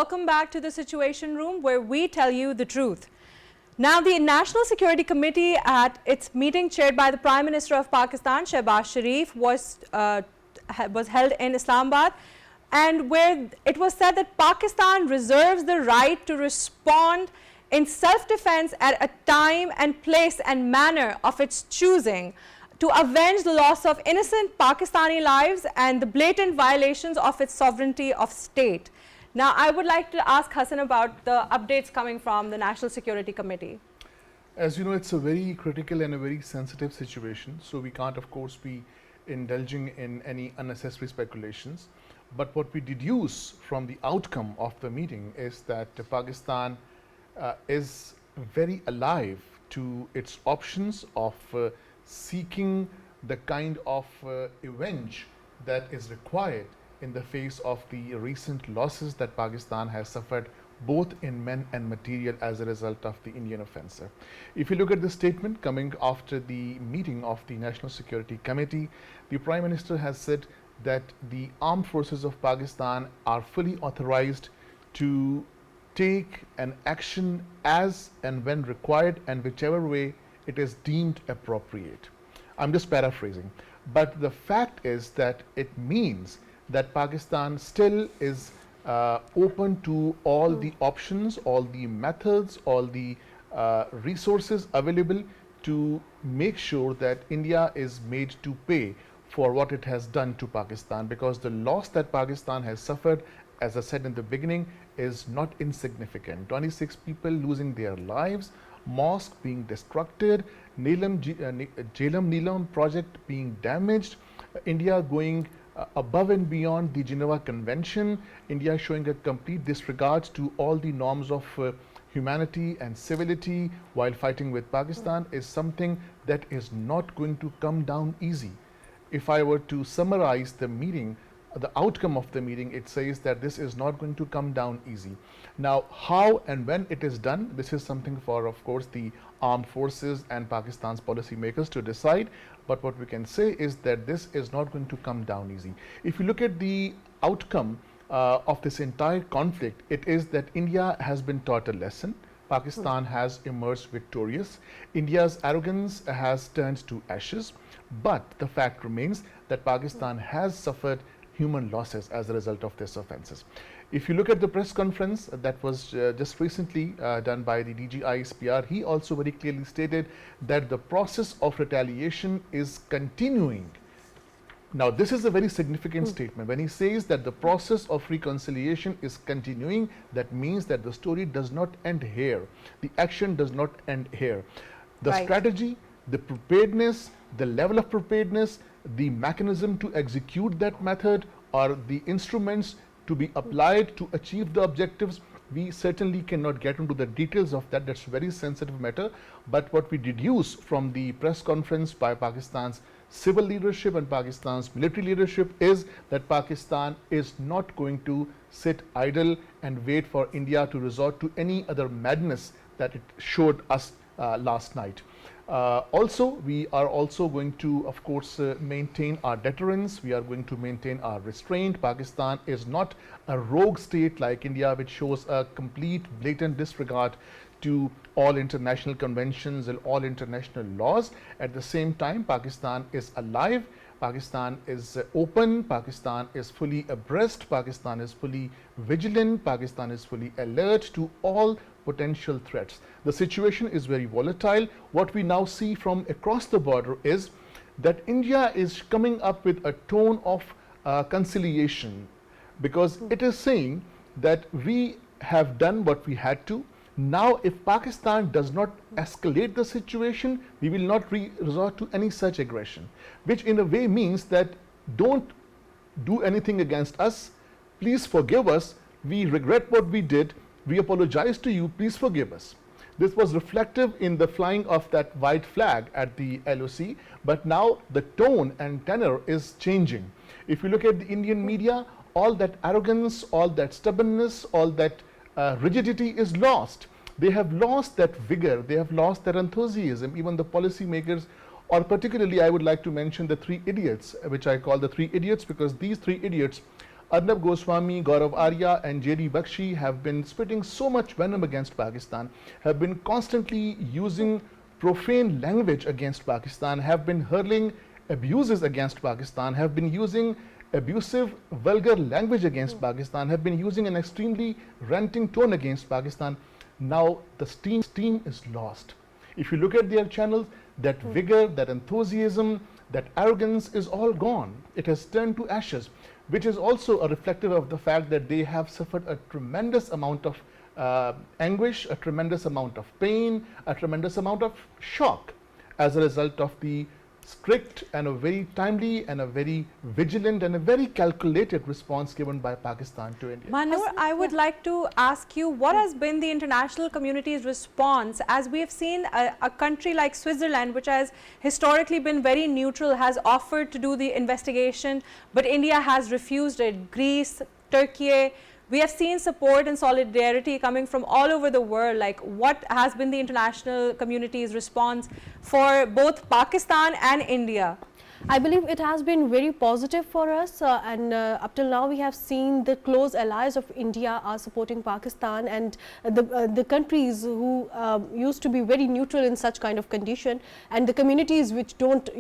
Welcome back to the Situation Room, where we tell you the truth. Now, the National Security Committee at its meeting chaired by the Prime Minister of Pakistan, Shehbaz Sharif, was held in Islamabad, and where it was said that Pakistan reserves the right to respond in self-defense at a time and place and manner of its choosing, to avenge the loss of innocent Pakistani lives and the blatant violations of its sovereignty of state. Now, I would like to ask Hassan about the updates coming from the National Security Committee. As you know, it's a very critical and a very sensitive situation, so we can't, of course, be indulging in any unnecessary speculations. But what we deduce from the outcome of the meeting is that Pakistan is very alive to its options of seeking the kind of revenge that is required in the face of the recent losses that Pakistan has suffered, both in men and material, as a result of the Indian offensive. If you look at the statement coming after the meeting of the National Security Committee, the Prime Minister has said that the armed forces of Pakistan are fully authorized to take an action as and when required and whichever way it is deemed appropriate. I'm just paraphrasing. But the fact is that it means that Pakistan still is open to all the options, all the methods, all the resources available to make sure that India is made to pay for what it has done to Pakistan, because the loss that Pakistan has suffered, as I said in the beginning, is not insignificant. 26 people losing their lives, mosque being destructed, Jhelum project being damaged, India going above and beyond the Geneva Convention, India showing a complete disregard to all the norms of humanity and civility while fighting with Pakistan, is something that is not going to come down easy. If I were to summarize the meeting, the outcome of the meeting, it says that this is not going to come down easy. Now, how and when it is done, this is something for, of course, the armed forces and Pakistan's policymakers to decide. But what we can say is that this is not going to come down easy. If you look at the outcome of this entire conflict, it is that India has been taught a lesson. Pakistan has emerged victorious. India's arrogance has turned to ashes. But the fact remains that Pakistan has suffered human losses as a result of these offenses. If you look at the press conference that was just recently done by the DGI's PR, he also very clearly stated that the process of retaliation is continuing. Now, this is a very significant statement. When he says that the process of reconciliation is continuing, that means that the story does not end here. The action does not end here. The strategy, the preparedness, the level of preparedness, the mechanism to execute that method, or the instruments to be applied to achieve the objectives, we certainly cannot get into the details of that. That's a very sensitive matter. But what we deduce from the press conference by Pakistan's civil leadership and Pakistan's military leadership is that Pakistan is not going to sit idle and wait for India to resort to any other madness that it showed us last night. Also, we are also going to, of course, maintain our deterrence. We are going to maintain our restraint. Pakistan is not a rogue state like India, which shows a complete blatant disregard to all international conventions and all international laws. At the same time, Pakistan is alive. Pakistan is open. Pakistan is fully abreast. Pakistan is fully vigilant. Pakistan is fully alert to all potential threats. The situation is very volatile. What we now see from across the border is that India is coming up with a tone of conciliation, because it is saying that we have done what we had to. Now, if Pakistan does not escalate the situation, we will not resort to any such aggression, which in a way means that don't do anything against us. Please forgive us. We regret what we did. We apologize to you. Please forgive us. This was reflective in the flying of that white flag at the LOC, but now the tone and tenor is changing. If you look at the Indian media, all that arrogance, all that stubbornness, all that rigidity is lost. They have lost that vigor, they have lost their enthusiasm. Even the policymakers, or particularly I would like to mention the three idiots, which I call the three idiots, because these three idiots Arnab Goswami, Gaurav Arya and J.D. Bakshi have been spitting so much venom against Pakistan, have been constantly using profane language against Pakistan, have been hurling abuses against Pakistan, have been using abusive, vulgar language against Pakistan, have been using an extremely ranting tone against Pakistan. Now the steam is lost. If you look at their channels, that vigor, that enthusiasm, that arrogance is all gone. It has turned to ashes, which is also a reflective of the fact that they have suffered a tremendous amount of anguish, a tremendous amount of pain, a tremendous amount of shock as a result of the strict and a very timely and a very vigilant and a very calculated response given by Pakistan to India. Mahnoor, I would like to ask you, what has been the international community's response, as we have seen a country like Switzerland, which has historically been very neutral, has offered to do the investigation, but India has refused it. Greece, Turkey, we have seen support and solidarity coming from all over the world. Like, what has been the international community's response for both Pakistan and India? I believe it has been very positive for us, and up till now we have seen the close allies of India are supporting Pakistan, and the countries who used to be very neutral in such kind of condition, and the communities which don't,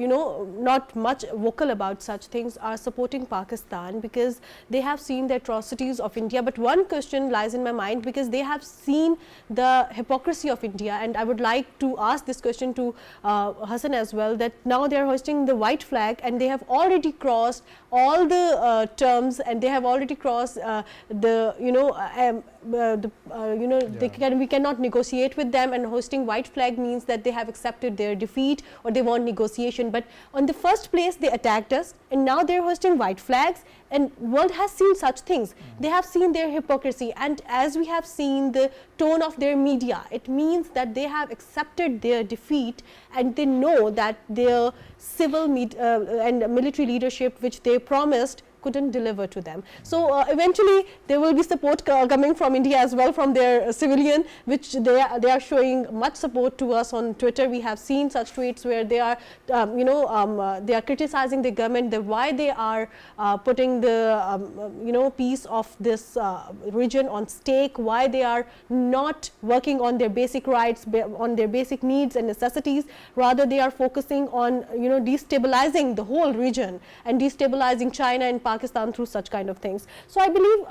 not much vocal about such things, are supporting Pakistan because they have seen the atrocities of India. But one question lies in my mind, because they have seen the hypocrisy of India, and I would like to ask this question to Hassan as well, that now they are hoisting the white flag and they have already crossed all the terms, and they have already crossed we cannot negotiate with them, and hosting white flag means that they have accepted their defeat or they want negotiation. But on the first place they attacked us, and now they are hosting white flags, and world has seen such things. They have seen their hypocrisy, and as we have seen the tone of their media, it means that they have accepted their defeat, and they know that their civil and military leadership which they promised couldn't deliver to them. So eventually there will be support coming from India as well, from their civilian, which they are showing much support to us on Twitter. We have seen such tweets where they are they are criticizing the government, that why they are putting the peace of this region on stake, why they are not working on their basic rights, on their basic needs and necessities. Rather they are focusing on destabilizing the whole region and destabilizing China and Pakistan through such kind of things. So I believe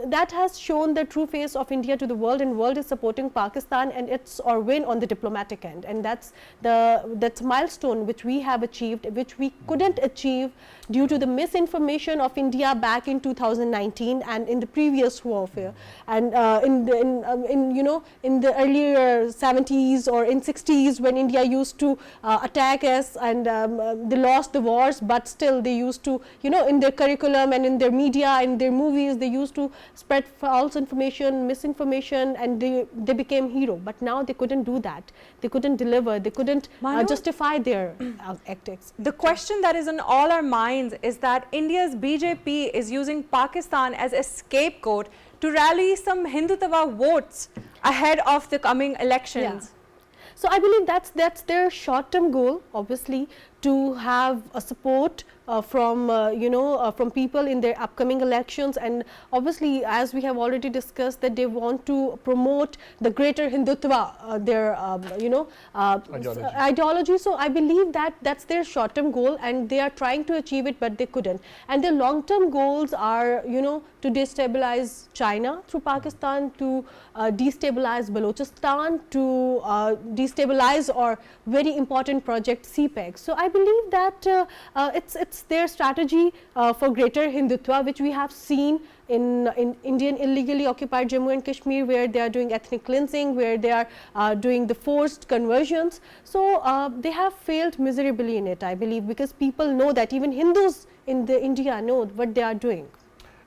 that has shown the true face of India to the world, and world is supporting Pakistan, and it's our win on the diplomatic end, and that's milestone which we have achieved, which we couldn't achieve due to the misinformation of India back in 2019 and in the previous warfare, and in the earlier 70s or in 60s, when India used to attack us, and they lost the wars, but still they used to in their curriculum and in their media and their movies, they used to spread false information, misinformation, and they became hero. But now they couldn't do that. They couldn't deliver. They couldn't justify their tactics. The question that is on all our minds is that India's BJP is using Pakistan as a scapegoat to rally some Hindutva votes ahead of the coming elections. Yeah. So I believe that's their short-term goal, obviously, to have a support from people in their upcoming elections, and obviously, as we have already discussed, that they want to promote the greater Hindutva, their ideology. So I believe that's their short-term goal, and they are trying to achieve it, but they couldn't. And their long-term goals are to destabilize China through Pakistan, to destabilize Balochistan, to destabilize our very important project CPEC. So I believe that it's their strategy for greater Hindutva, which we have seen in Indian illegally occupied Jammu and Kashmir, where they are doing ethnic cleansing, where they are doing the forced conversions. So they have failed miserably in it, I believe, because people know that, even Hindus in India know what they are doing.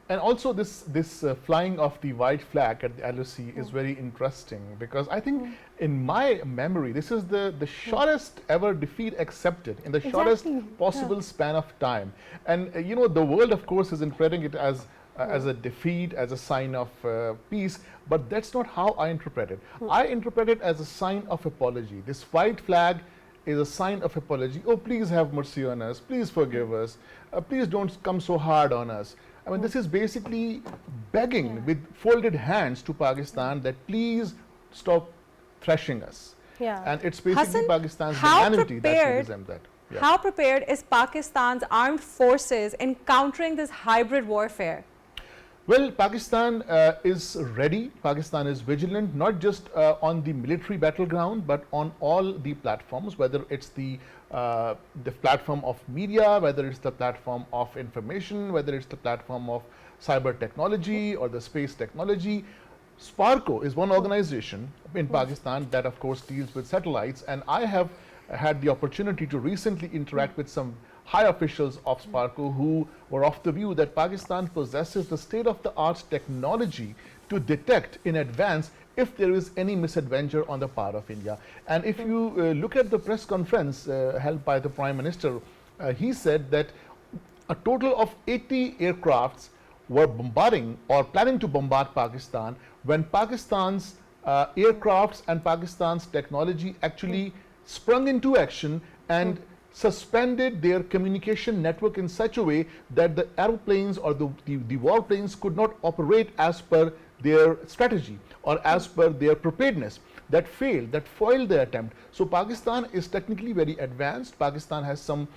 And also this flying of the white flag at the LOC is very interesting, because I think in my memory this is the shortest ever defeat accepted in the shortest possible span of time. And the world of course is interpreting it as a defeat, as a sign of peace, but that's not how I interpret it. I interpret it as a sign of apology. This white flag is a sign of apology. Oh, please have mercy on us, please forgive us, please don't come so hard on us. I mean, this is basically begging with folded hands to Pakistan that please stop thrashing us. Yeah. And it's basically Hassan, Pakistan's how humanity that prepared- represents that. Yeah. How prepared is Pakistan's armed forces in countering this hybrid warfare? Well, Pakistan is ready. Pakistan is vigilant, not just on the military battleground, but on all the platforms, whether it's the platform of media, whether it's the platform of information, whether it's the platform of cyber technology or the space technology. Sparco is one organization in Pakistan that, of course, deals with satellites, and I have had the opportunity to recently interact with some high officials of Sparco who were of the view that Pakistan possesses the state-of-the-art technology to detect in advance if there is any misadventure on the part of India. And if you look at the press conference held by the Prime Minister, he said that a total of 80 aircrafts were bombarding or planning to bombard Pakistan when Pakistan's aircrafts and Pakistan's technology actually sprung into action and suspended their communication network in such a way that the aeroplanes or the warplanes could not operate as per their strategy or as per their preparedness. That failed, that foiled the attempt. So Pakistan is technically very advanced. Pakistan has some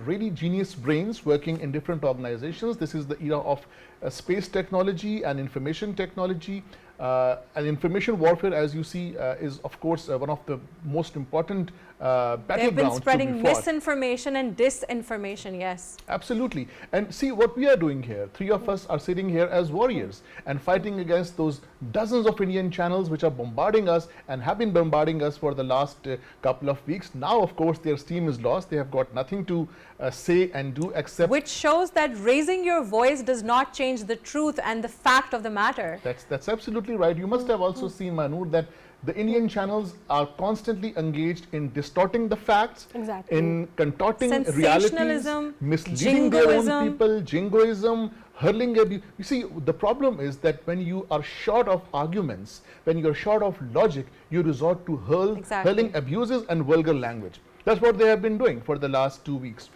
really genius brains working in different organizations. This is the era of space technology and information technology. And information warfare, as you see, is of course one of the most important battlegrounds. They've been spreading to be fought. misinformation and disinformation, yes. Absolutely. And see what we are doing here. Three of us are sitting here as warriors and fighting against those dozens of Indian channels which are bombarding us and have been bombarding us for the last couple of weeks. Now, of course, their steam is lost. They have got nothing to say and do except... Which shows that raising your voice does not change the truth and the fact of the matter. That's absolutely right. You must have also seen, Mahnoor, that the Indian channels are constantly engaged in distorting the facts, Exactly. in contorting realities, Sensationalism, misleading their own jingoism. people, jingoism, hurling abuse. You see, the problem is that when you are short of arguments, when you are short of logic, you resort to Exactly. hurling abuses and vulgar language. That's what they have been doing for the last 2 weeks.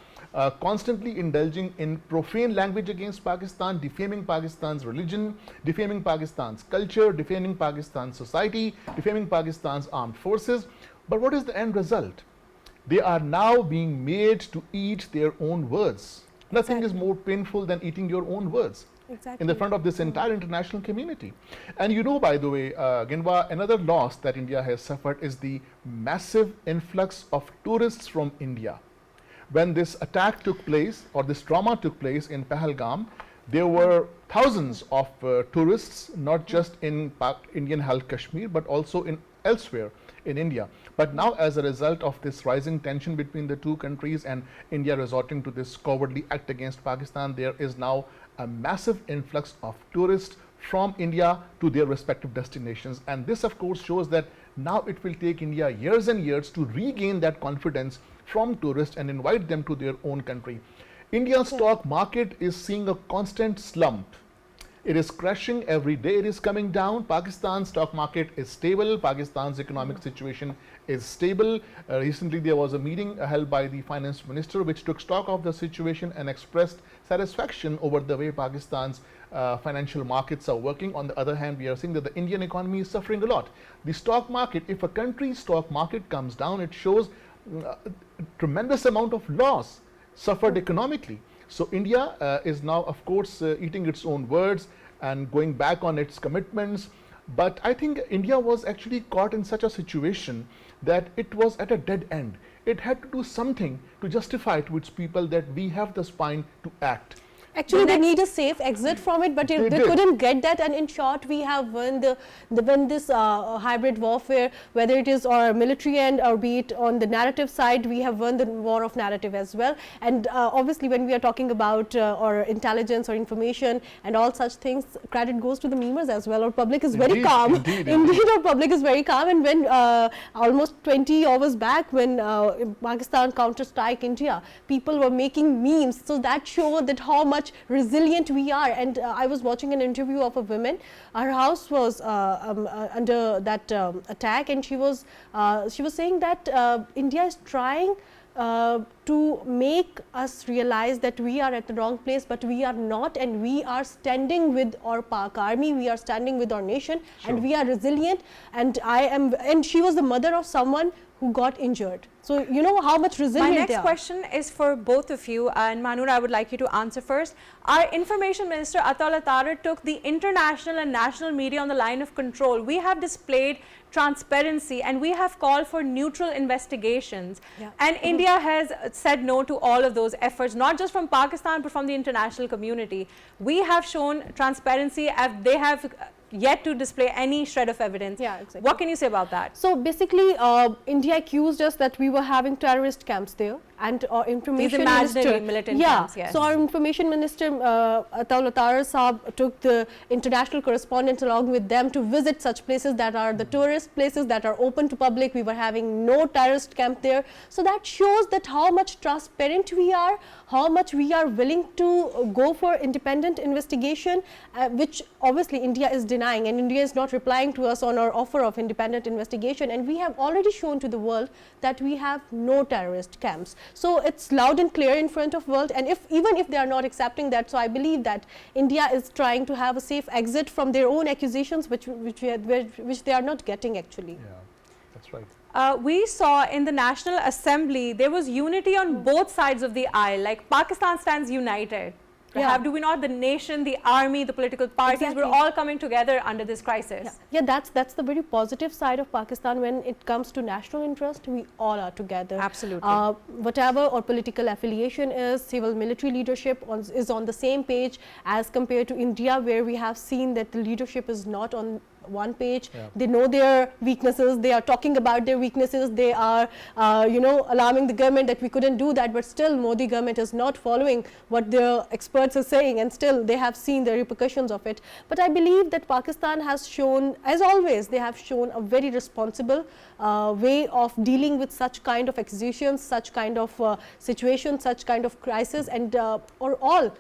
Constantly indulging in profane language against Pakistan, defaming Pakistan's religion, defaming Pakistan's culture, defaming Pakistan's society, defaming Pakistan's armed forces. But what is the end result? They are now being made to eat their own words. Nothing is more painful than eating your own words in the front of this entire international community. And you know, by the way, Ghanwa, another loss that India has suffered is the massive influx of tourists from India. When this attack took place, or this trauma took place in Pahalgam, there were thousands of tourists, not just in Indian held Kashmir, but also in elsewhere in India. But now, as a result of this rising tension between the two countries and India resorting to this cowardly act against Pakistan, there is now a massive influx of tourists from India to their respective destinations. And this, of course, shows that now it will take India years and years to regain that confidence from tourists and invite them to their own country. India's stock market is seeing a constant slump. It is crashing every day. It is coming down. Pakistan's stock market is stable. Pakistan's economic situation is stable. Recently, there was a meeting held by the finance minister which took stock of the situation and expressed satisfaction over the way Pakistan's financial markets are working. On the other hand, we are seeing that the Indian economy is suffering a lot. The stock market, if a country's stock market comes down, it shows a tremendous amount of loss suffered economically. So India is now, of course, eating its own words and going back on its commitments. But I think India was actually caught in such a situation that it was at a dead end. It had to do something to justify to its people that we have the spine to act. Actually, they need a safe exit from it, but they did. couldn't get that. And in short, we have won when this hybrid warfare, whether it is our military end or be it on the narrative side, we have won the war of narrative as well. And obviously, when we are talking about our intelligence or information and all such things, credit goes to the memers as well. Our public is very calm. Indeed, our public is very calm. And when almost 20 hours back, when Pakistan counter-strike India, people were making memes. So that showed that how much resilient we are. And I was watching an interview of a woman. Her house was under that attack, and she was saying that India is trying to make us realize that we are at the wrong place, but we are not, and we are standing with our Pak army, we are standing with our nation, and we are resilient. And and she was the mother of someone who got injured. So you know how much resilient they are. My next are. question is for both of you, and Mahnoor, I would like you to answer first. Our Information Minister Atal Attar took the international and national media on the line of control. We have displayed transparency and we have called for neutral investigations. And India has said no to all of those efforts, not just from Pakistan but from the international community. We have shown transparency as they have yet to display any shred of evidence. What can you say about that? So basically, India accused us that we were having terrorist camps there, and our information imaginary minister, militant camps, yes. So our information minister Atal Attar Saab took the international correspondents along with them to visit such places that are the tourist places that are open to public. We were having no terrorist camp there. So that shows that how much transparent we are, how much we are willing to go for independent investigation, which obviously India is denying, and India is not replying to us on our offer of independent investigation. And we have already shown to the world that we have no terrorist camps. So it's loud and clear in front of world, and even if they are not accepting that, so I believe that India is trying to have a safe exit from their own accusations, which they are not getting actually. Yeah, that's right. We saw in the National Assembly there was unity on both sides of the aisle, like Pakistan stands united. Do we not? The nation, the army, the political parties, we're all coming together under this crisis. That's the very positive side of Pakistan. When it comes to national interest, we all are together. Absolutely. Whatever our political affiliation is, civil military leadership is on the same page, as compared to India, where we have seen that the leadership is not on one page. They know their weaknesses, they are talking about their weaknesses, they are alarming the government that we couldn't do that, but still Modi government is not following what the experts are saying, and still they have seen the repercussions of it. But I believe that Pakistan has shown, as always, they have shown a very responsible way of dealing with such kind of accusations, such kind of situations, such kind of crisis, and or all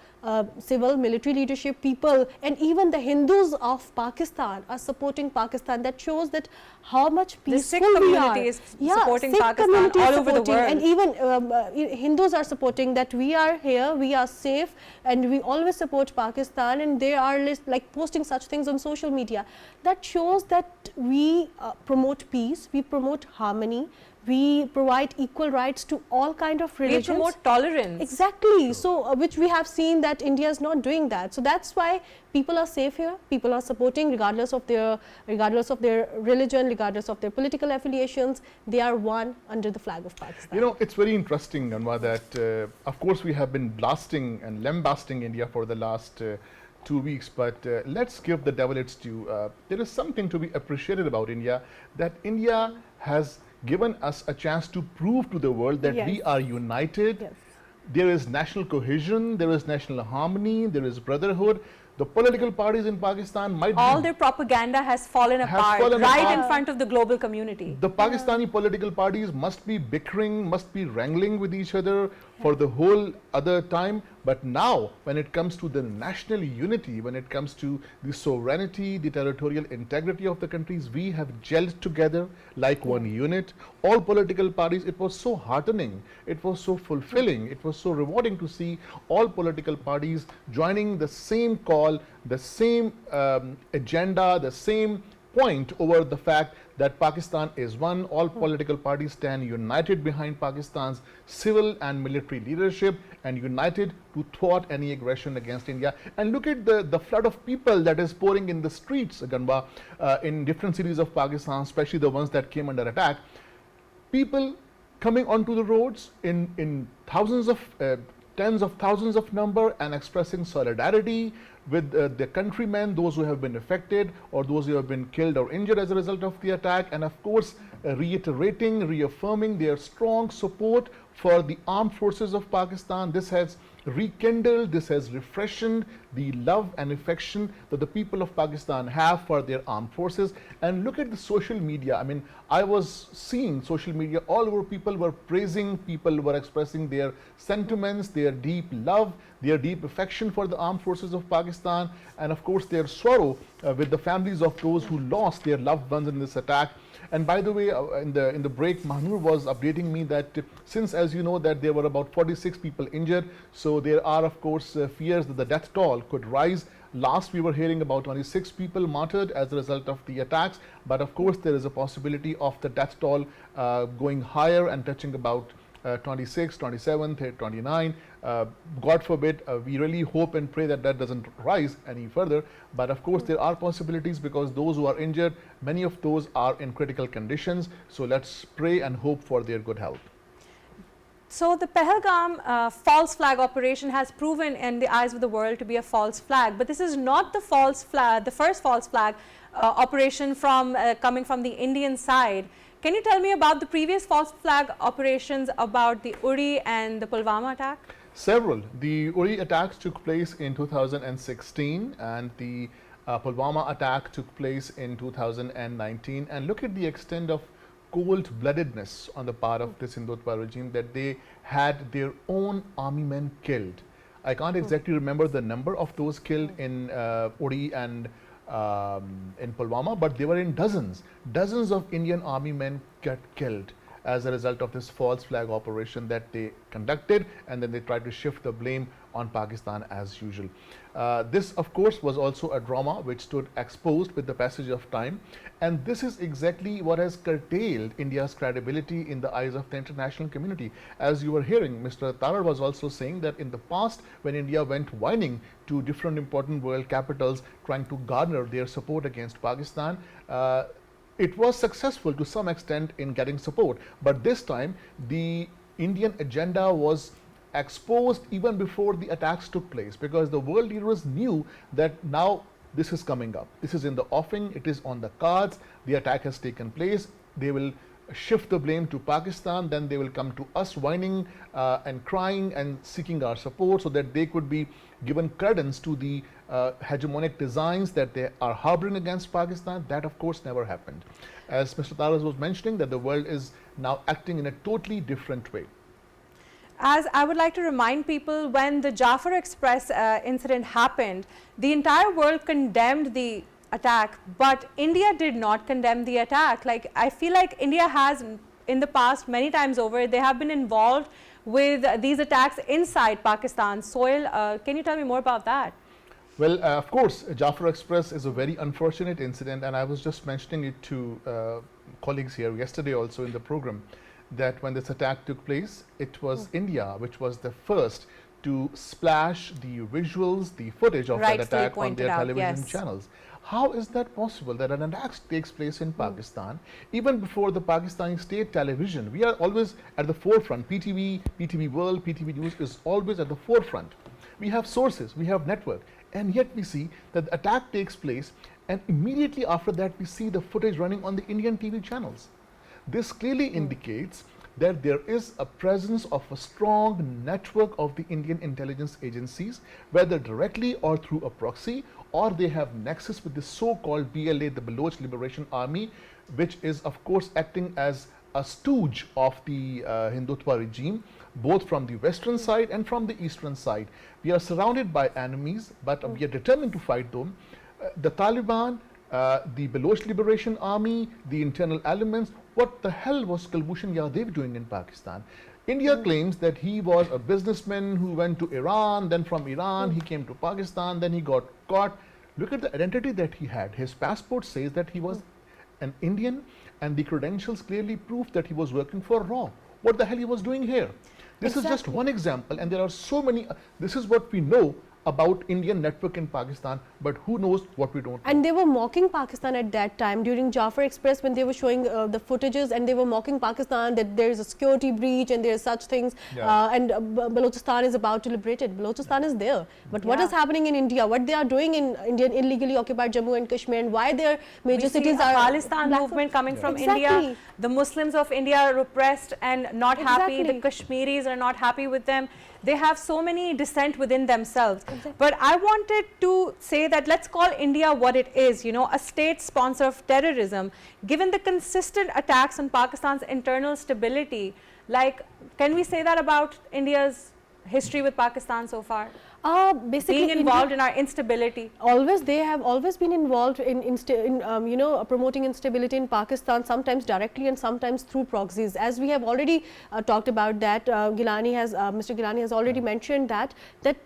civil military leadership people, and even the Hindus of Pakistan are supporting Pakistan. That shows that how much peaceful the Sikh we are. community is supporting Pakistan all over the world. And even Hindus are supporting that we are here, we are safe, and we always support Pakistan, and they are like posting such things on social media. That shows that we promote peace, we promote harmony, we provide equal rights to all kind of religions. We promote tolerance. Exactly. So, which we have seen that India is not doing that. So that's why people are safe here. People are supporting, regardless of their religion, regardless of their political affiliations. They are one under the flag of Pakistan. You know, it's very interesting, Ghanwa, that of course we have been blasting and lambasting India for the last 2 weeks, but let's give the devil its due. There is something to be appreciated about India, that India has given us a chance to prove to the world that we are united. There is national cohesion, there is national harmony, there is brotherhood. The political parties in Pakistan might all their propaganda has fallen apart right in front of the global community. The Pakistani political parties must be bickering, must be wrangling with each other for the whole other time. But now, when it comes to the national unity, when it comes to the sovereignty, the territorial integrity of the countries, we have gelled together like one unit. All political parties, it was so heartening, it was so fulfilling, it was so rewarding to see all political parties joining the same call, the same agenda, the same point over the fact that Pakistan is one. All political parties stand united behind Pakistan's civil and military leadership and united to thwart any aggression against India. And look at the flood of people that is pouring in the streets, Ghanwa, in different cities of Pakistan, especially the ones that came under attack. People coming onto the roads in thousands of, tens of thousands of number, and expressing solidarity with their countrymen, those who have been affected or those who have been killed or injured as a result of the attack, and of course reiterating, reaffirming their strong support for the armed forces of Pakistan. This has rekindled, this has refreshed the love and affection that the people of Pakistan have for their armed forces. And look at the social media. I mean, I was seeing social media all over. People were praising, people were expressing their sentiments, their deep love, their deep affection for the armed forces of Pakistan, and of course their sorrow with the families of those who lost their loved ones in this attack. And by the way, in the break, Mahnoor was updating me that since, as you know, that there were about 46 people injured, so there are of course fears that the death toll could rise. Last we were hearing about 26 people martyred as a result of the attacks, but of course there is a possibility of the death toll going higher and touching about 26, 27, 29. God forbid, we really hope and pray that that doesn't rise any further. But of course, there are possibilities because those who are injured, many of those are in critical conditions. So let's pray and hope for their good health. So the Pahalgam false flag operation has proven in the eyes of the world to be a false flag, but this is not the false flag, the first false flag operation from coming from the Indian side. Can you tell me about the previous false flag operations about the Uri and the Pulwama attack? Several. The Uri attacks took place in 2016 and the Pulwama attack took place in 2019. And look at the extent of cold-bloodedness on the part of this Hindutva regime that they had their own army men killed. I can't exactly remember the number of those killed in Uri and in Pulwama, but they were in dozens. Dozens of Indian army men get killed as a result of this false flag operation that they conducted, and then they tried to shift the blame on Pakistan as usual. This of course was also a drama which stood exposed with the passage of time, and this is exactly what has curtailed India's credibility in the eyes of the international community. As you were hearing, Mr. Tarar was also saying that in the past, when India went whining to different important world capitals trying to garner their support against Pakistan, it was successful to some extent in getting support, but this time the Indian agenda was exposed even before the attacks took place, because the world leaders knew that now this is coming up, this is in the offing, it is on the cards, the attack has taken place, they will shift the blame to Pakistan, then they will come to us whining and crying and seeking our support so that they could be given credence to the hegemonic designs that they are harboring against Pakistan. That of course never happened. As Mr. Taras was mentioning, that the world is now acting in a totally different way. As I would like to remind people, when the Jafar Express incident happened, the entire world condemned the attack, but India did not condemn the attack. Like, I feel like India has in the past many times over, they have been involved with these attacks inside Pakistan's soil. Can you tell me more about that? Well, of course, Jafar Express is a very unfortunate incident, and I was just mentioning it to colleagues here yesterday also in the program, that when this attack took place, it was India which was the first to splash the visuals, the footage of that attack on their television channels. How is that possible that an attack takes place in Pakistan even before the Pakistani state television? We are always at the forefront. PTV, PTV World, PTV News is always at the forefront. We have sources, we have network, and yet we see that the attack takes place and immediately after that we see the footage running on the Indian TV channels. This clearly indicates that there is a presence of a strong network of the Indian intelligence agencies, whether directly or through a proxy, or they have nexus with the so-called BLA, the Baloch Liberation Army, which is of course acting as a stooge of the Hindutva regime, both from the western side and from the eastern side. We are surrounded by enemies, but we are determined to fight them. The Taliban, the Baloch Liberation Army, the internal elements. What the hell was Kulbhushan Yadav doing in Pakistan? India claims that he was a businessman who went to Iran, then from Iran he came to Pakistan, then he got caught. Look at the identity that he had. His passport says that he was an Indian, and the credentials clearly prove that he was working for RAW. What the hell he was doing here? This is just one example, and there are so many. This is what we know about Indian network in Pakistan, but who knows what we don't know. And they were mocking Pakistan at that time during Jafar Express when they were showing the footages, and they were mocking Pakistan that there is a security breach and there are such things, and Balochistan is about to liberate it. Balochistan is there, but what is happening in India? What they are doing in Indian illegally occupied Jammu and Kashmir, and why their major cities are Khalistan movement coming from India. The Muslims of India are repressed and not happy. The Kashmiris are not happy with them. They have so many dissent within themselves. But I wanted to say that let's call India what it is, you know, a state sponsor of terrorism. Given the consistent attacks on Pakistan's internal stability, like, can we say that about India's history with Pakistan so far? Basically, being involved in our instability. They have always been involved in you know, promoting instability in Pakistan, sometimes directly and sometimes through proxies. As we have already talked about that, Mr. Gillani has already mentioned that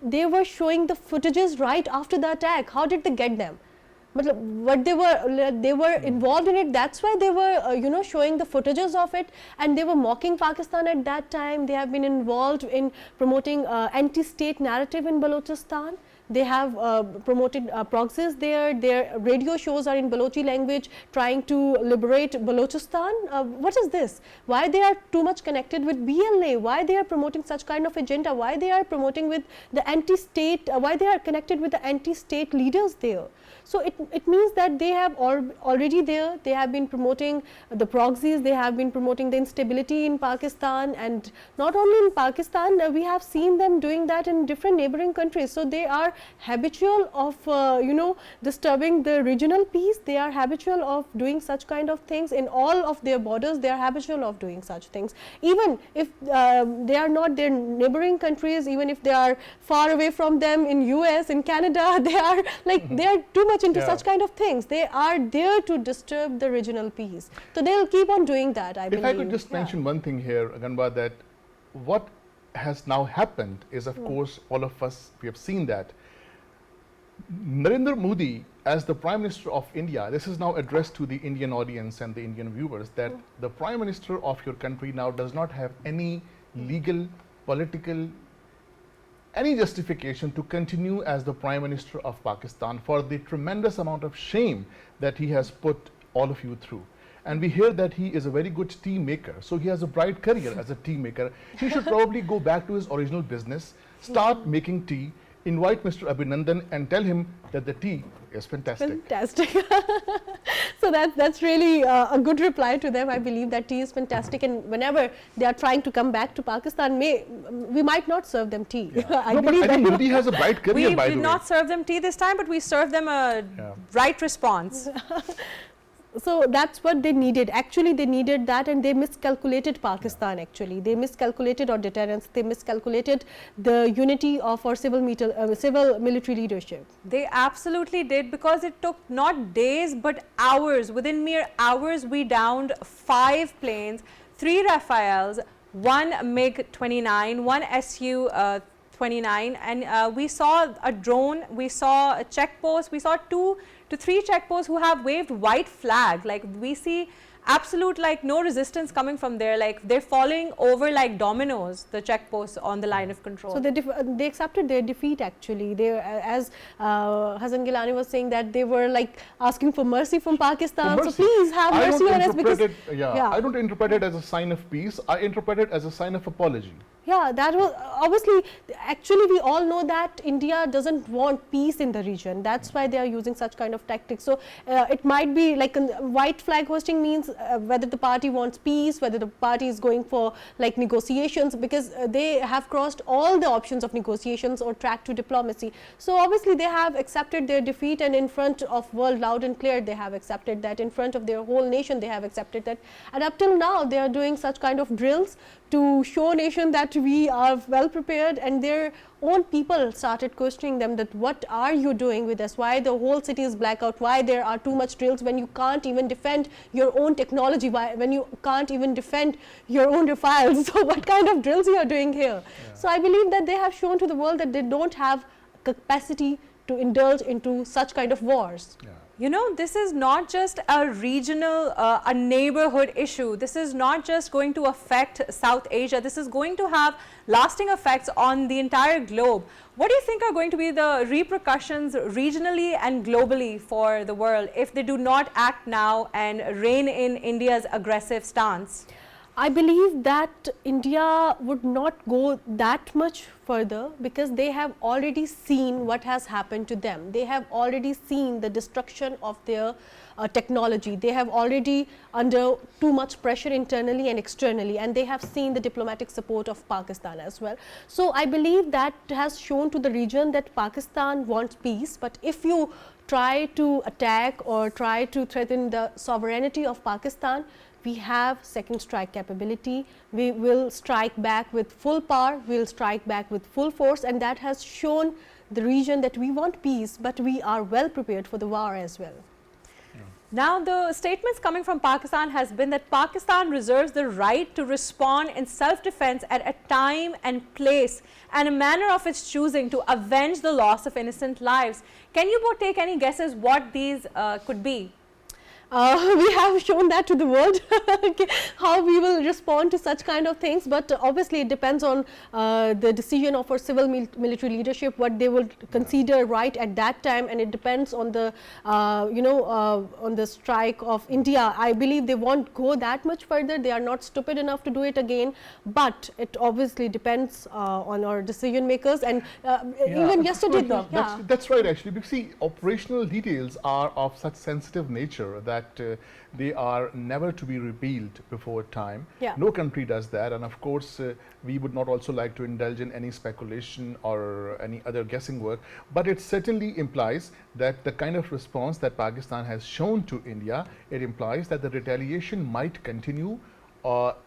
they were showing the footages right after the attack. How did they get them? But what they were involved in it. That's why they were you know, showing the footages of it, and they were mocking Pakistan at that time. They have been involved in promoting anti-state narrative in Balochistan. They have promoted proxies there. Their radio shows are in Balochi language, trying to liberate Balochistan. What is this? Why they are too much connected with BLA? Why they are promoting such kind of agenda? Why they are promoting with the anti-state? Why they are connected with the anti-state leaders there? So it means that they have already there. They have been promoting the proxies. They have been promoting the instability in Pakistan, and not only in Pakistan. We have seen them doing that in different neighboring countries. So they are habitual of you know, disturbing the regional peace. They are habitual of doing such kind of things in all of their borders. They are habitual of doing such things, even if they are not their neighboring countries, even if they are far away from them in US, in Canada. They are like they are too much into such kind of things. They are there to disturb the regional peace. So they will keep on doing that, I believe. If I could just mention one thing here, Ghanwa, that what has now happened is, of course, all of us, we have seen that Narendra Modi, as the Prime Minister of India, this is now addressed to the Indian audience and the Indian viewers, that the Prime Minister of your country now does not have any legal, political, any justification to continue as the Prime Minister of Pakistan for the tremendous amount of shame that he has put all of you through. And we hear that he is a very good tea maker, so he has a bright career as a tea maker. He should probably go back to his original business, start making tea, invite Mr. Abhinandan and tell him that the tea is fantastic. Fantastic. So that's really a good reply to them. I believe that tea is fantastic, and whenever they are trying to come back to Pakistan, we might not serve them tea. I think Modi has a bright career, by the way. We did not serve them tea this time, but we served them a right response. So that's what they needed. Actually, they needed that, and they miscalculated Pakistan. Actually, they miscalculated our deterrence. They miscalculated the unity of our civil military leadership. They absolutely did, because it took not days but hours. Within mere hours, we downed 5 planes, 3 Rafales, 1 MiG-29, 1 Su-29, and we saw a drone, we saw a check post, we saw 2 to 3 checkposts who have waved white flag. Like, we see absolute, like, no resistance coming from there. Like, they're falling over like dominoes, the checkposts on the line of control. So they accepted their defeat. Actually, they, as Hassan Gillani was saying, that they were like asking for mercy from Pakistan. So please have mercy on us, because I don't interpret it as a sign of peace. I interpret it as a sign of apology. Yeah, that was obviously, actually we all know that India doesn't want peace in the region. That's why they are using such kind of tactics. So it might be like white flag hosting means whether the party wants peace, whether the party is going for like negotiations, because they have crossed all the options of negotiations or track to diplomacy. So obviously they have accepted their defeat, and in front of world loud and clear they have accepted that, in front of their whole nation they have accepted that. And up till now they are doing such kind of drills to show nation that we are well prepared, and their own people started questioning them that what are you doing with us, why the whole city is blackout, why there are too much drills when you can't even defend your own technology, when you can't even defend your own Rafales. So what kind of drills you are doing here? So I believe that they have shown to the world that they don't have capacity to indulge into such kind of wars. You know, this is not just a regional, a neighborhood issue. This is not just going to affect South Asia. This is going to have lasting effects on the entire globe. What do you think are going to be the repercussions regionally and globally for the world if they do not act now and rein in India's aggressive stance? I believe that India would not go that much further because they have already seen what has happened to them. They have already seen the destruction of their technology. They have already under too much pressure internally and externally, and they have seen the diplomatic support of Pakistan as well. So I believe that has shown to the region that Pakistan wants peace, but if you try to attack or try to threaten the sovereignty of Pakistan, we have second strike capability. We will strike back with full power, we will strike back with full force, and that has shown the region that we want peace, but we are well prepared for the war as well. Now, the statements coming from Pakistan has been that Pakistan reserves the right to respond in self-defense at a time and place and a manner of its choosing to avenge the loss of innocent lives. Can you both take any guesses what these could be? We have shown that to the world okay, how we will respond to such kind of things, but obviously it depends on the decision of our civil military leadership, what they will consider right at that time, and it depends on the on the strike of India. I believe they won't go that much further. They are not stupid enough to do it again, but it obviously depends on our decision makers. And even yesterday, that's right actually, because see, operational details are of such sensitive nature that they are never to be revealed before time. No country does that, and of course we would not also like to indulge in any speculation or any other guessing work, but it certainly implies that the kind of response that Pakistan has shown to India, it implies that the retaliation might continue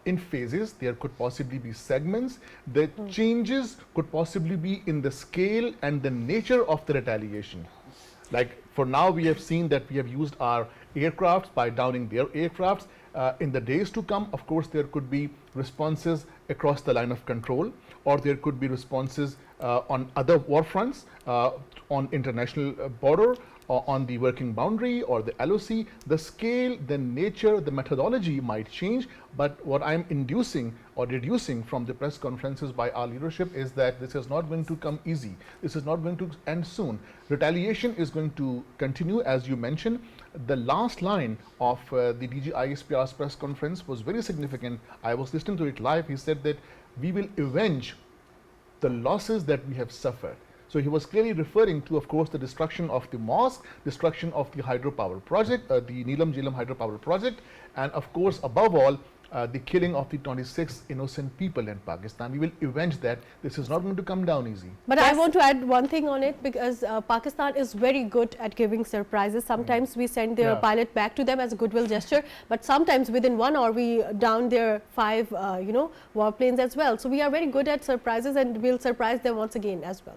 in phases. There could possibly be segments. The changes could possibly be in the scale and the nature of the retaliation. Like for now, we have seen that we have used our aircrafts by downing their aircrafts. In the days to come, of course, there could be responses across the line of control, or there could be responses on other war fronts, on international border, or on the working boundary or the LOC. The scale, the nature, the methodology might change, but what I'm inducing or deducing from the press conferences by our leadership is that this is not going to come easy. This is not going to end soon. Retaliation is going to continue, as you mentioned. The last line of the DG ISPR's press conference was very significant. I was listening to it live. He said that we will avenge the losses that we have suffered. So he was clearly referring to, of course, the destruction of the mosque, destruction of the hydropower project, the Neelam Jhelum hydropower project, and of course, above all, the killing of the 26 innocent people in Pakistan. We will avenge that. This is not going to come down easy. But I want to add one thing on it, because Pakistan is very good at giving surprises. Sometimes we send their pilot back to them as a goodwill gesture, but sometimes within 1 hour we down their 5 warplanes as well. So we are very good at surprises, and we'll surprise them once again as well.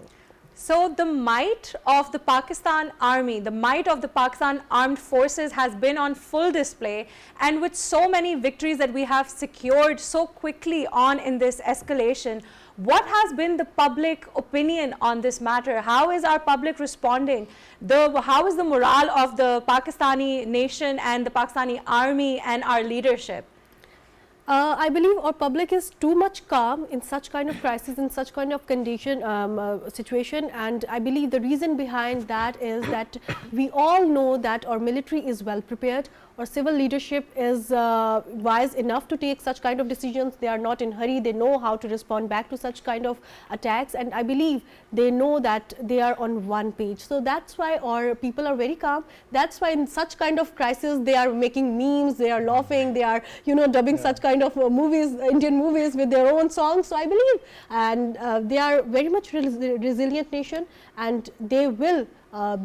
So the might of the Pakistan army, the might of the Pakistan armed forces has been on full display, and with so many victories that we have secured so quickly on in this escalation, what has been the public opinion on this matter? How is our public responding? How is the morale of the Pakistani nation and the Pakistani army and our leadership? I believe our public is too much calm in such kind of crisis, in such kind of condition, situation, and I believe the reason behind that is that we all know that our military is well prepared. Our civil leadership is wise enough to take such kind of decisions. They are not in hurry. They know how to respond back to such kind of attacks, and I believe they know that they are on one page. So that's why our people are very calm. That's why in such kind of crisis they are making memes, they are laughing, they are dubbing such kind of movies, Indian movies with their own songs. So I believe, and they are very much resilient nation, and they will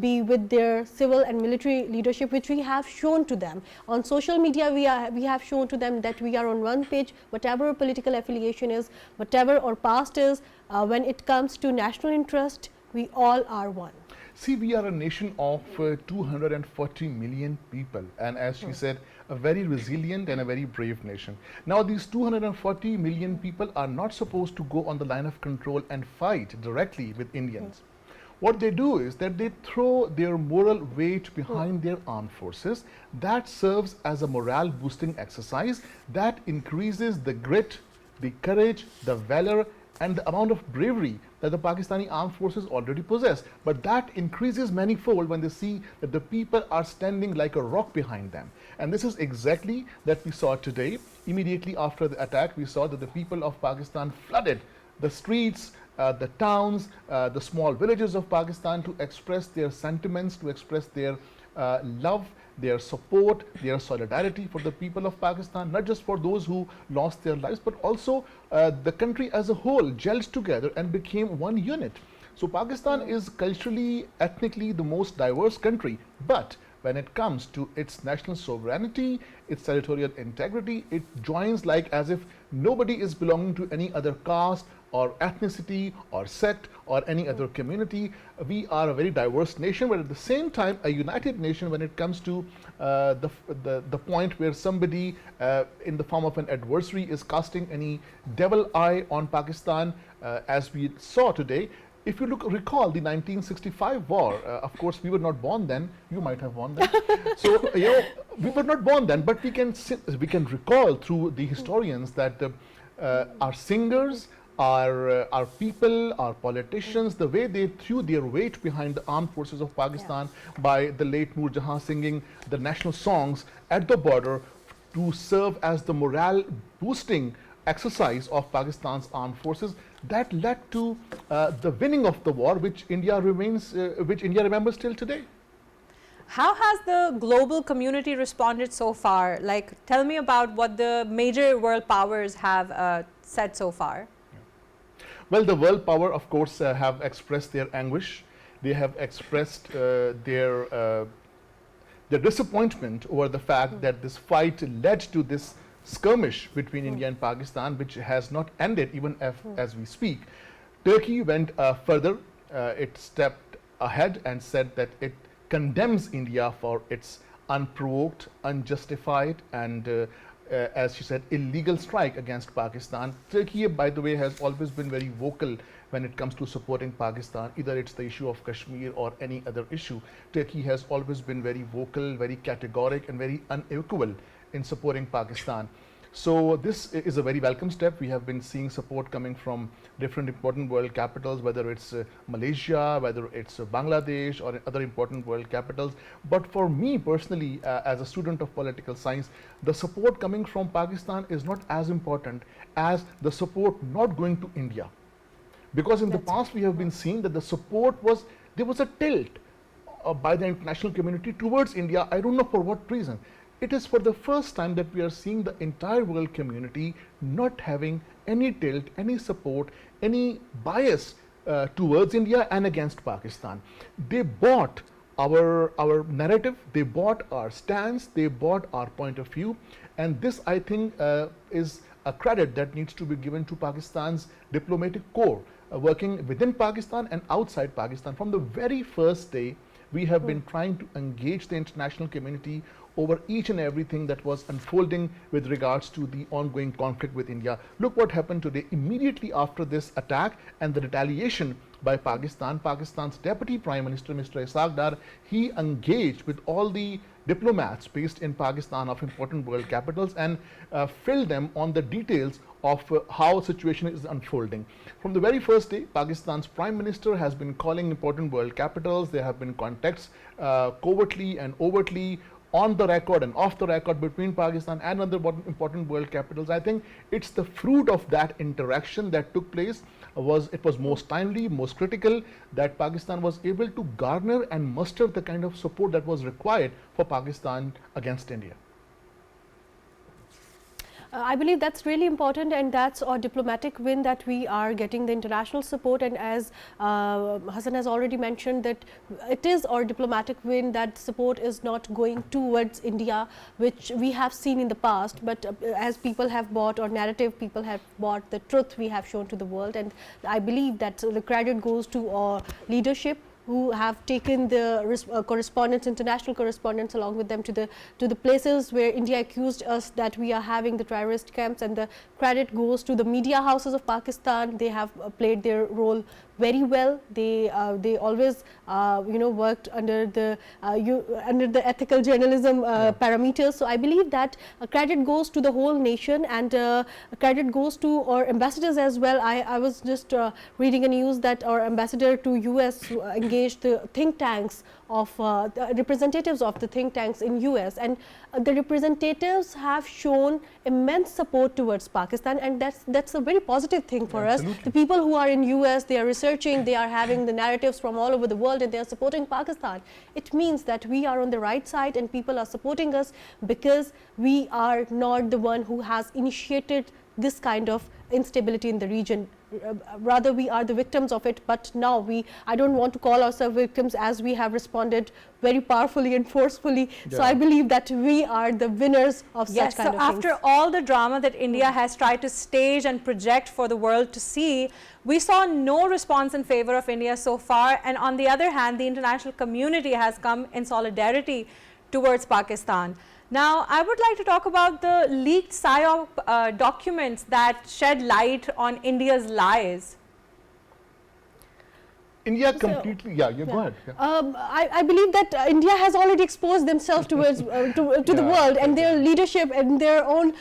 be with their civil and military leadership, which we have shown to them. On social media, we have shown to them that we are on one page, whatever our political affiliation is, whatever our past is, when it comes to national interest, we all are one. See, we are a nation of 240 million people, and as she said, a very resilient and a very brave nation. Now, these 240 million people are not supposed to go on the line of control and fight directly with Indians. what they do is that they throw their moral weight behind their armed forces. That serves as a morale boosting exercise that increases the grit, the courage, the valor, and the amount of bravery that the Pakistani armed forces already possess. But that increases manifold when they see that the people are standing like a rock behind them. And this is exactly that we saw today. Immediately after the attack, we saw that the people of Pakistan flooded the streets, the towns, the small villages of Pakistan to express their sentiments, to express their love, their support, their solidarity for the people of Pakistan, not just for those who lost their lives, but also the country as a whole gelled together and became one unit. So Pakistan is culturally, ethnically the most diverse country, but when it comes to its national sovereignty, its territorial integrity, it joins like as if nobody is belonging to any other caste or ethnicity or sect or any other community. We are a very diverse nation, but at the same time a united nation when it comes to the point where somebody in the form of an adversary is casting any devil eye on Pakistan, as we saw today. If you recall the 1965 war, of course we were not born then. You might have born then. So we were not born then, but we can recall through the historians that our singers, our people, our politicians, the way they threw their weight behind the armed forces of Pakistan by the late Noor Jahan singing the national songs at the border to serve as the morale boosting exercise of Pakistan's armed forces, that led to the winning of the war, which India remembers till today. How has the global community responded so far? Like, tell me about what the major world powers have said so far. Well, the world power, of course, have expressed their anguish. They have expressed their disappointment over the fact that this fight led to this skirmish between India and Pakistan, which has not ended even as we speak. Turkey went further. It stepped ahead and said that it condemns India for its unprovoked, unjustified, and as she said, illegal strike against Pakistan. Turkey, by the way, has always been very vocal when it comes to supporting Pakistan. Either it's the issue of Kashmir or any other issue. Turkey has always been very vocal, very categoric, and very unequivocal in supporting Pakistan. So this is a very welcome step. We have been seeing support coming from different important world capitals, whether it's Malaysia, whether it's Bangladesh or other important world capitals. But for me personally, as a student of political science, the support coming from Pakistan is not as important as the support not going to India. Because in the past we have been seeing that the support there was a tilt by the international community towards India. I don't know for what reason. It is for the first time that we are seeing the entire world community not having any tilt, any support, any bias towards India and against Pakistan. They bought our narrative, they bought our stance, they bought our point of view, and this, I think, is a credit that needs to be given to Pakistan's diplomatic corps, working within Pakistan and outside Pakistan. From the very first day, we have been trying to engage the international community over each and everything that was unfolding with regards to the ongoing conflict with India. Look what happened today. Immediately after this attack and the retaliation by Pakistan, Pakistan's Deputy Prime Minister, Mr. Ishaq Dar, he engaged with all the diplomats based in Pakistan of important world capitals and filled them on the details of how situation is unfolding. From the very first day, Pakistan's Prime Minister has been calling important world capitals. There have been contacts covertly and overtly, on the record and off the record, between Pakistan and other important world capitals. I think it's the fruit of that interaction that took place. It was most timely, most critical, that Pakistan was able to garner and muster the kind of support that was required for Pakistan against India. I believe that's really important, and that's a diplomatic win that we are getting the international support. And as Hassan has already mentioned, that it is our diplomatic win that support is not going towards India, which we have seen in the past. But as people have bought our narrative, people have bought the truth we have shown to the world, and I believe that the credit goes to our leadership, who have taken the correspondents, international correspondents along with them to the places where India accused us that we are having the terrorist camps, and the credit goes to the media houses of Pakistan. They have played their role very well. They always worked under the ethical journalism parameters. So I believe that credit goes to the whole nation, and credit goes to our ambassadors as well. I was just reading a news that our ambassador to US engaged the think tanks of the representatives of the think tanks in US, and the representatives have shown immense support towards Pakistan, and that's a very positive thing for us. The people who are in US, they are researching, they are having the narratives from all over the world, and they are supporting Pakistan. It means that we are on the right side and people are supporting us because we are not the one who has initiated this kind of instability in the region. Rather, we are the victims of it, but now I don't want to call ourselves victims, as we have responded very powerfully and forcefully. So I believe that we are the winners of such kind of things. After all the drama that India has tried to stage and project for the world to see, we saw no response in favor of India so far, and on the other hand, the international community has come in solidarity towards Pakistan. Now, I would like to talk about the leaked PSYOP documents that shed light on India's lies. India completely, go ahead. I believe that India has already exposed themselves towards to the world, and their leadership and their own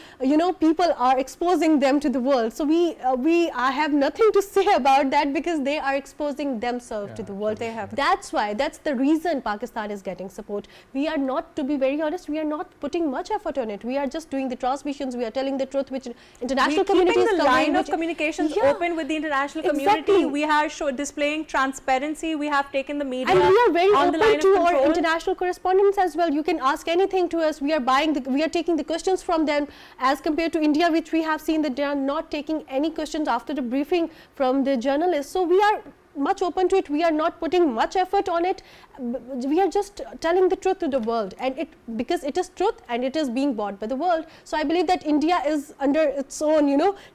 people are exposing them to the world. So I have nothing to say about that, because they are exposing themselves to the world. They have. That's why, that's the reason Pakistan is getting support. We are not, to be very honest, we are not putting much effort on it. We are just doing the transmissions, we are telling the truth, which international community is keeping the line of communications open with the international community. We are displaying transparency. We have taken the media, and we are very on the line open of to control. our international correspondents as well. You can ask anything to us. We are taking the questions from them, as compared to India, which we have seen that they are not taking any questions after the briefing from the journalists. So we are much open to it. We are not putting much effort on it. We are just telling the truth to the world, and because it is truth and it is being bought by the world. So I believe that India is under its own,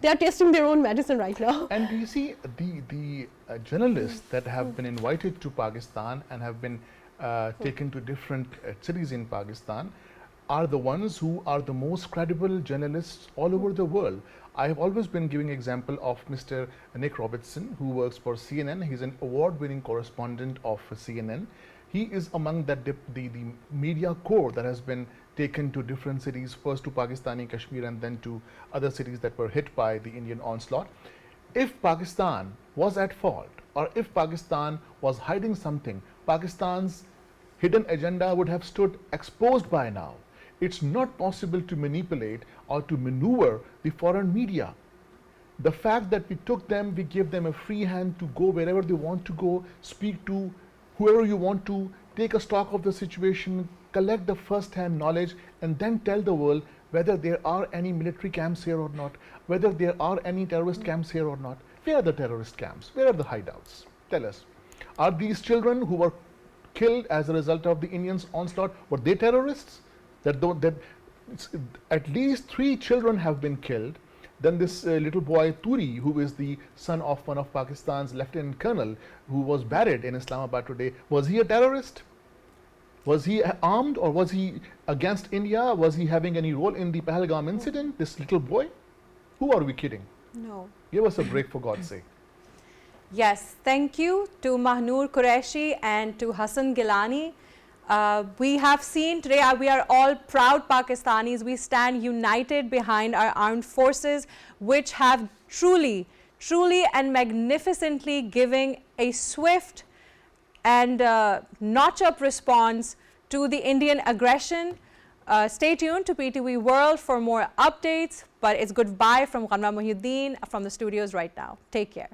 they are tasting their own medicine right now. And you see, the journalists that have been invited to Pakistan and have been taken to different cities in Pakistan are the ones who are the most credible journalists all over the world. I have always been giving example of Mr. Nick Robertson, who works for CNN. He's an award-winning correspondent of CNN. He is among the media corps that has been taken to different cities, first to Pakistani Kashmir and then to other cities that were hit by the Indian onslaught. If Pakistan was at fault, or if Pakistan was hiding something, Pakistan's hidden agenda would have stood exposed by now. It's not possible to manipulate or to maneuver the foreign media. The fact that we took them, we gave them a free hand to go wherever they want to go, speak to whoever you want to, take a stock of the situation, collect the first-hand knowledge, and then tell the world whether there are any military camps here or not, whether there are any terrorist camps here or not. Where are the terrorist camps? Where are the hideouts? Tell us. Are these children who were killed as a result of the Indians' onslaught, were they terrorists? At least 3 children have been killed. Then this little boy Turi, who is the son of one of Pakistan's lieutenant colonel, who was buried in Islamabad today, was he a terrorist? Was he armed, or was he against India? Was he having any role in the Pahalgam incident, this little boy? Who are we kidding? No. Give us a break, for God's sake. Yes, thank you to Mahnoor Qureshi and to Hassan Gillani. We have seen today, we are all proud Pakistanis. We stand united behind our armed forces, which have truly and magnificently given a swift and notch-up response to the Indian aggression. Stay tuned to PTV World for more updates, but it's goodbye from Ghanwa Mohiuddin from the studios right now. Take care.